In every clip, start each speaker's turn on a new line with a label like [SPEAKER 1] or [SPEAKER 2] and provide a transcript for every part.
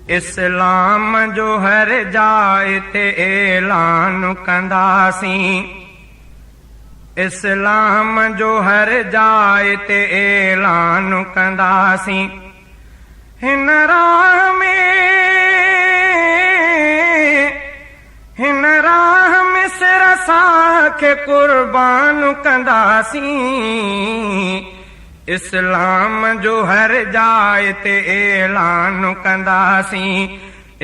[SPEAKER 1] इस्लाम जो हर जाइ ते ऐलान कंदासीं। इस्लाम जो हर जाइ ते ऐलान कंदासीं। हिन राह में सिर असांखे कुर्बान कंदासीं। इस्लाम जो हर जाइ ते ऐलान कंदासीं।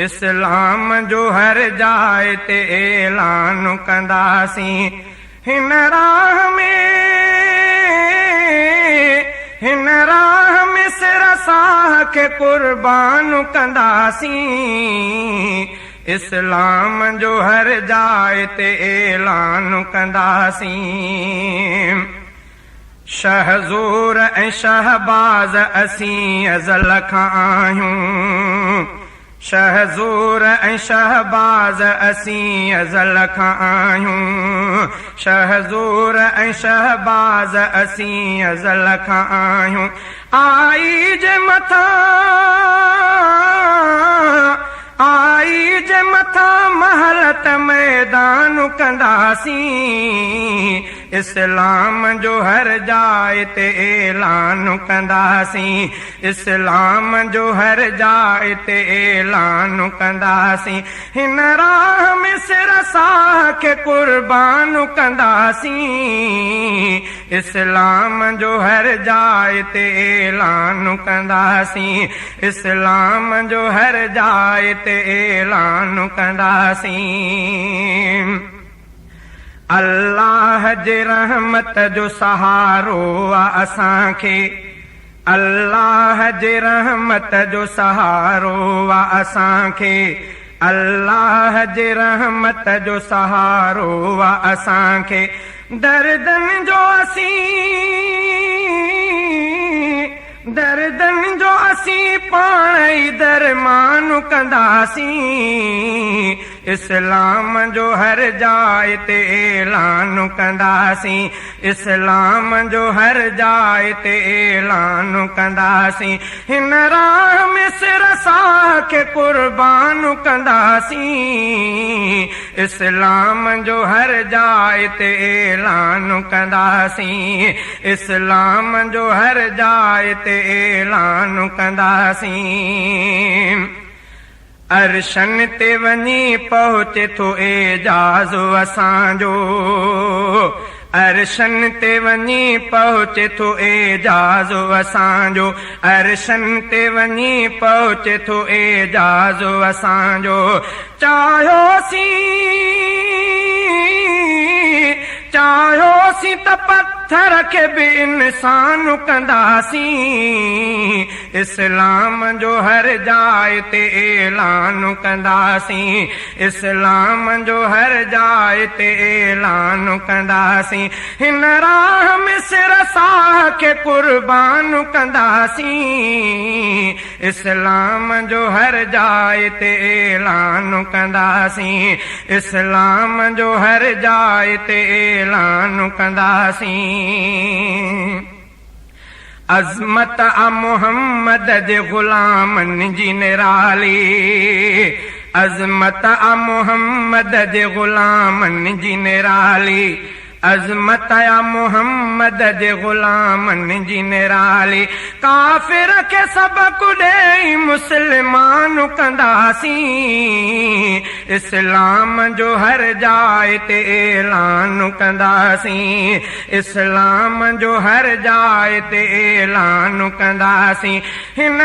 [SPEAKER 1] इस्लाम जो हर जाइ ते ऐलान कंदासीं। हिन राह में सिर असांखे कुर्बान कंदासीं। इस्लाम जो हर जाइ ते ऐलान कंदासीं। शहज़ूर ऐं शहबाज़ असीं अज़ल खां आहियूं। शहज़ूर ऐं शहबाज़ असीं अज़ल खां आहियूं। शहज़ूर ऐं शहबाज़ असीं अज़ल खां आहियूं। आई जे मथां महलत मैदान कंदासीं। इस्लाम जो हर जाइ ते ऐलान कंदासीं। इस्लाम जो हर जाइ ते ऐलान कंदासीं। हिन राह में सिर असांखे कुर्बान कंदासीं। इस्लाम जो हर जाइ ते ऐलान कंदासीं। इस्लाम जो हर जाइ ते ऐलान कंदासीं। अल्लाह जे रहमत जो सहारो आहे असांखे। अल्लाह जे रहमत जो सहारो आहे असांखे। अल्लाह जे रहमत जो सहारो आहे असांखे। दर्दनि जो असीं पाण ई दरमान कंदासीं। इस्लाम जो हर जाइ ते ऐलान कंदासीं। इस्लाम जो हर जाइ ते ऐलान कंदासीं। हिन राह में सिर असांखे कुर्बान कंदासीं। इस्लाम जो हर जाइ ते ऐलान कंदासीं। इस्लाम जो हर जाइ ते ऐलान कंदासीं। अर्शन ते वञी पहुचे थो एजाज़ असांजो। अर्शन ते वञी पहुचे थो एजाज़ असांजो। अर्शन ते वञी पहुचे थो एजाज़ असांजो। चाहियोसीं त पत्थर खे बि इंसान कंदासीं। इस्लाम जो हर जाइ ते ऐलान कंदासीं। इस्लाम जो हर जाइ ते ऐलान कंदासीं। हिन राह में सिर असांखे कुर्बान कंदासीं। इस्लाम जो हर जाइ ते ऐलान कंदासीं। इस्लाम जो हर जाइ ते ऐलान कंदासीं। अज़मत आ मोहम्मद जे ग़ुलामनि जी निराली। अज़मत आ मोहम्मद जे ग़ुलामनि जी निराली। अज़मत आ मोहम्मद जे ग़ुलामनि जी निराली। काफ़िर खे सबक़ ॾेई मुस्लमान कंदासीं। इस्लाम जो हर जाइ ते ऐलान कंदासीं। इस्लाम जो हर जाइ ते ऐलान कंदासीं। हिन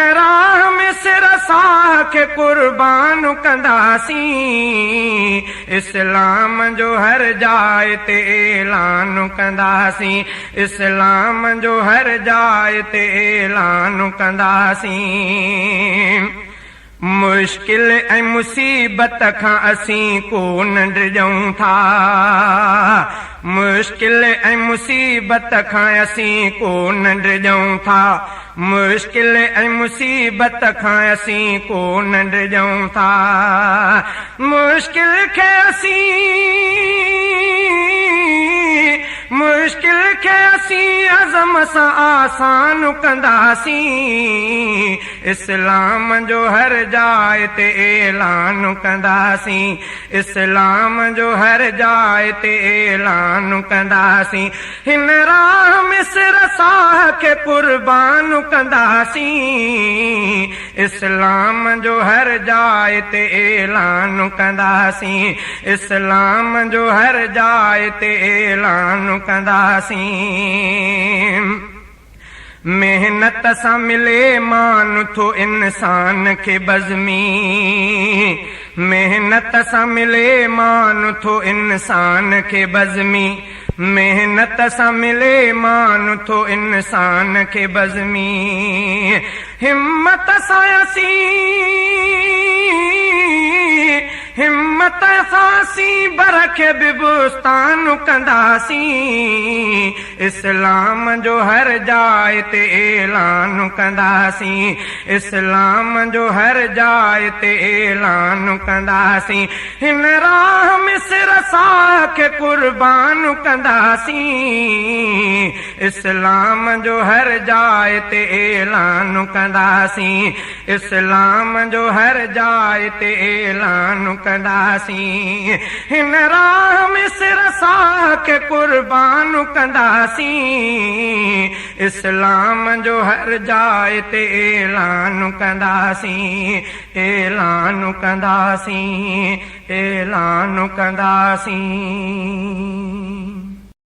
[SPEAKER 1] राह में सिर असांखे कुर्बान कंदासीं। इस्लाम जो हर जाइ ते ऐलान कंदासीं। इस्लाम जो हर जाइ ते ऐलान कंदासीं। मुश्किल ऐं मुसीबत खां असीं कोन डिॼूं था। मुश्किल ऐं मुसीबत खां असीं कोन डिॼूं था। मुश्किल ऐं मुसीबत खां असीं कोन डिॼूं था। मुश्किल खे असीं मुश्किल खे असीं अज़म सां आसान कंदासीं। इस्लाम जो हर जाइ ते ऐलान कंदासीं। इस्लाम जो हर जाइ ते ऐलान कंदासीं। हिन राह मिस्र साह खे कुर्बान कंदासीं। इस्लाम जो हर जाइ ते ऐलान कंदासीं। इस्लाम जो हर जाइ ते ऐलान कंदासीं। मेहनत सां मिले मान थो इंसान खे बज़मी। मेहनत सां मिले मान थो इंसान खे बज़मी। मेहनत सां मिले मान थो इंसान खे बज़मी। हिम्मत सां हिम्मत सां बर खे बि बुस्तान कंदासीं। इस्लाम जो हर जाइ ते ऐलान कंदासीं। इस्लाम जो हर जाइ ते ऐलान कंदासीं। हिन राह मिस्र साह खे कुर्बान कंदासीं। इस्लाम जो हर जाइ ते ऐलान कंदासीं। इस्लाम जो हर जाइ ते ऐलान कंदासीं। हिन राह मिस्र साह खे कुर्बान कंदासीं। इस्लाम जो हर जाइ ते ऐलान कंदासीं। ऐलान कंदासीं। ऐलान कंदासीं।